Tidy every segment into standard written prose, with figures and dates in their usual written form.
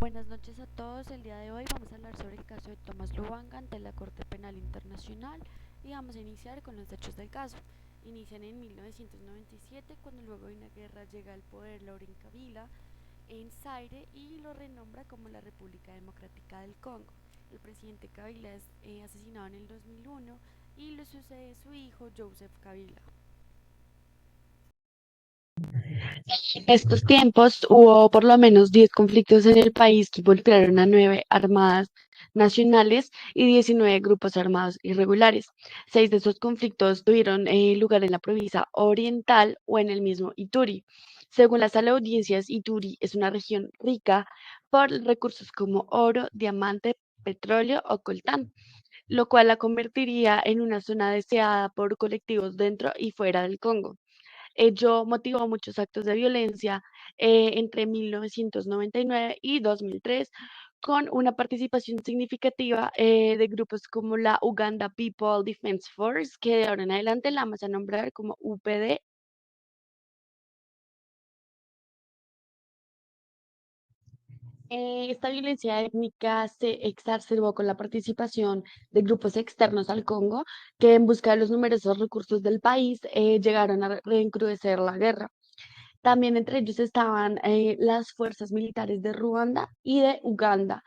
Buenas noches a todos. El día de hoy vamos a hablar sobre el caso de Tomás Lubanga ante la Corte Penal Internacional y vamos a iniciar con los hechos del caso. Inician en 1997 cuando luego de una guerra llega al poder Laurent Kabila en Zaire y lo renombra como la República Democrática del Congo. El presidente Kabila es asesinado en el 2001 y lo sucede su hijo Joseph Kabila. Estos tiempos hubo por lo menos 10 conflictos en el país que involucraron a 9 armadas nacionales y 19 grupos armados irregulares. 6 de esos conflictos tuvieron lugar en la provincia oriental o en el mismo Ituri. Según las audiencias, Ituri es una región rica por recursos como oro, diamante, petróleo o coltán, lo cual la convertiría en una zona deseada por colectivos dentro y fuera del Congo. Ello motivó muchos actos de violencia entre 1999 y 2003, con una participación significativa de grupos como la Uganda People Defense Force, que de ahora en adelante la vamos a nombrar como UPD. Esta violencia étnica se exacerbó con la participación de grupos externos al Congo, que en busca de los numerosos recursos del país llegaron a reencrudecer la guerra. También entre ellos estaban las fuerzas militares de Ruanda y de Uganda.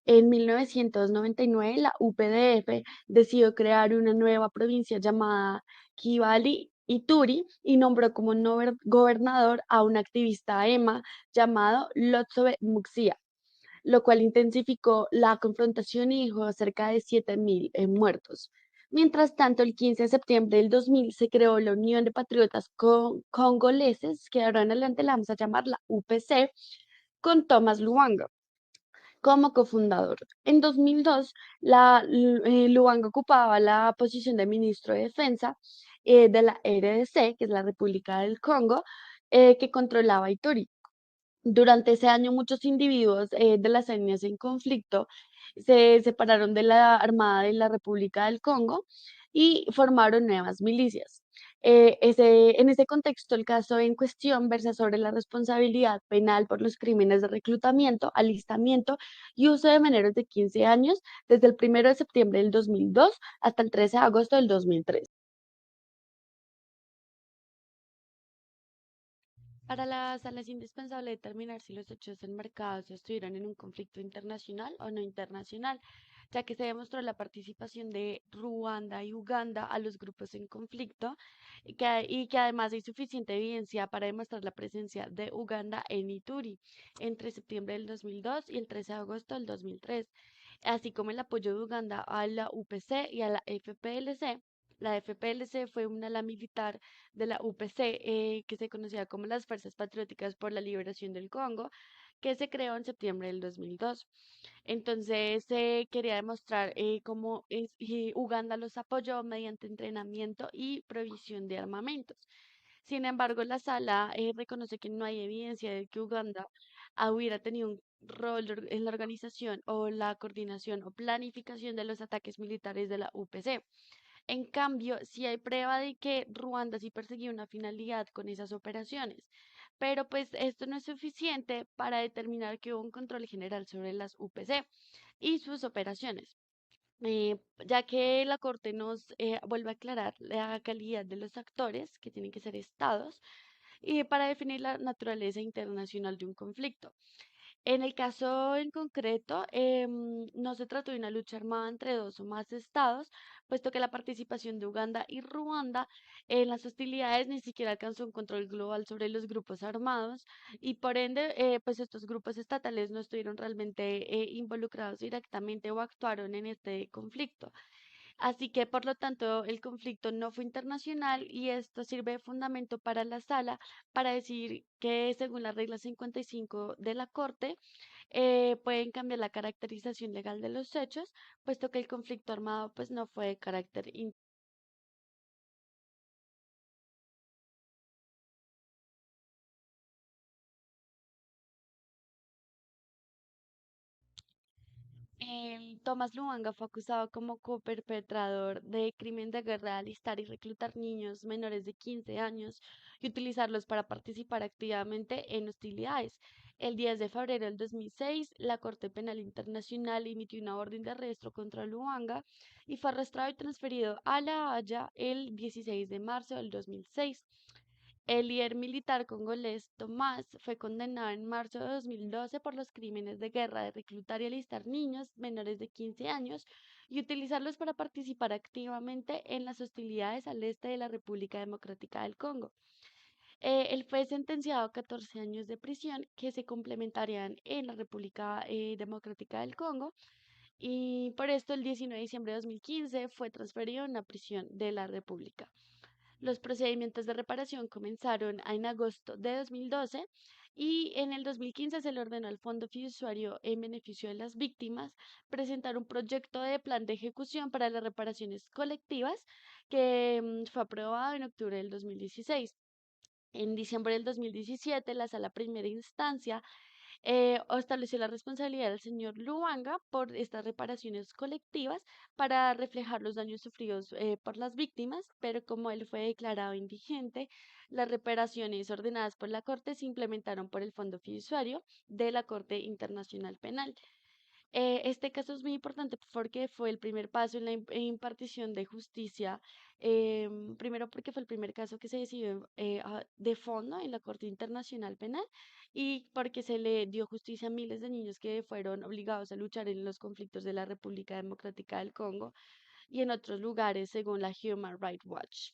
En 1999, la UPDF decidió crear una nueva provincia llamada Kibali Ituri y nombró como gobernador a un activista EMA llamado Lotso Muxia, lo cual intensificó la confrontación y dejó cerca de 7.000 muertos. Mientras tanto, el 15 de septiembre del 2000 se creó la Unión de Patriotas Congoleses, que ahora en adelante la vamos a llamar la UPC, con Thomas Luanga como cofundador. En 2002, Luanga ocupaba la posición de ministro de Defensa de la RDC, que es la República del Congo, que controlaba Ituri. Durante ese año, muchos individuos de las etnias en conflicto se separaron de la Armada de la República del Congo y formaron nuevas milicias. En ese contexto, el caso en cuestión versa sobre la responsabilidad penal por los crímenes de reclutamiento, alistamiento y uso de menores de 15 años desde el 1 de septiembre del 2002 hasta el 13 de agosto del 2003. Para la sala es indispensable determinar si los hechos enmarcados estuvieron en un conflicto internacional o no internacional, ya que se demostró la participación de Ruanda y Uganda a los grupos en conflicto y que además hay suficiente evidencia para demostrar la presencia de Uganda en Ituri entre septiembre del 2002 y el 13 de agosto del 2003, así como el apoyo de Uganda a la UPC y a la FPLC. La FPLC fue una ala militar de la UPC, que se conocía como las Fuerzas Patrióticas por la Liberación del Congo, que se creó en septiembre del 2002. Entonces se quería demostrar cómo Uganda los apoyó mediante entrenamiento y provisión de armamentos. Sin embargo, la sala reconoce que no hay evidencia de que Uganda hubiera tenido un rol en la organización o la coordinación o planificación de los ataques militares de la UPC. En cambio, sí hay prueba de que Ruanda sí perseguía una finalidad con esas operaciones, pero pues esto no es suficiente para determinar que hubo un control general sobre las UPC y sus operaciones, ya que la Corte nos vuelve a aclarar la calidad de los actores, que tienen que ser estados, y para definir la naturaleza internacional de un conflicto. En el caso en concreto, no se trató de una lucha armada entre dos o más estados, puesto que la participación de Uganda y Ruanda en las hostilidades ni siquiera alcanzó un control global sobre los grupos armados y por ende, pues estos grupos estatales no estuvieron realmente involucrados directamente o actuaron en este conflicto. Así que, por lo tanto, el conflicto no fue internacional y esto sirve de fundamento para la sala para decir que, según la regla 55 de la Corte, pueden cambiar la caracterización legal de los hechos, puesto que el conflicto armado pues no fue de carácter Tomás Luanga fue acusado como coperpetrador de crimen de guerra de alistar y reclutar niños menores de 15 años y utilizarlos para participar activamente en hostilidades. El 10 de febrero del 2006, la Corte Penal Internacional emitió una orden de arresto contra Luanga y fue arrestado y transferido a La Haya el 16 de marzo del 2006. El líder militar congolés Tomás fue condenado en marzo de 2012 por los crímenes de guerra de reclutar y alistar niños menores de 15 años y utilizarlos para participar activamente en las hostilidades al este de la República Democrática del Congo. Él fue sentenciado a 14 años de prisión que se complementarían en la República Democrática del Congo y por esto el 19 de diciembre de 2015 fue transferido a una prisión de la República. Los procedimientos de reparación comenzaron en agosto de 2012 y en el 2015 se le ordenó al Fondo Fiduciario en beneficio de las víctimas presentar un proyecto de plan de ejecución para las reparaciones colectivas que fue aprobado en octubre del 2016. En diciembre del 2017, la Sala Primera Instancia estableció la responsabilidad del señor Luanga por estas reparaciones colectivas para reflejar los daños sufridos por las víctimas, pero como él fue declarado indigente, las reparaciones ordenadas por la Corte se implementaron por el Fondo Fiduciario de la Corte Internacional Penal. Este caso es muy importante porque fue el primer paso en la impartición de justicia, primero porque fue el primer caso que se decidió de fondo en la Corte Internacional Penal y porque se le dio justicia a miles de niños que fueron obligados a luchar en los conflictos de la República Democrática del Congo y en otros lugares, según la Human Rights Watch.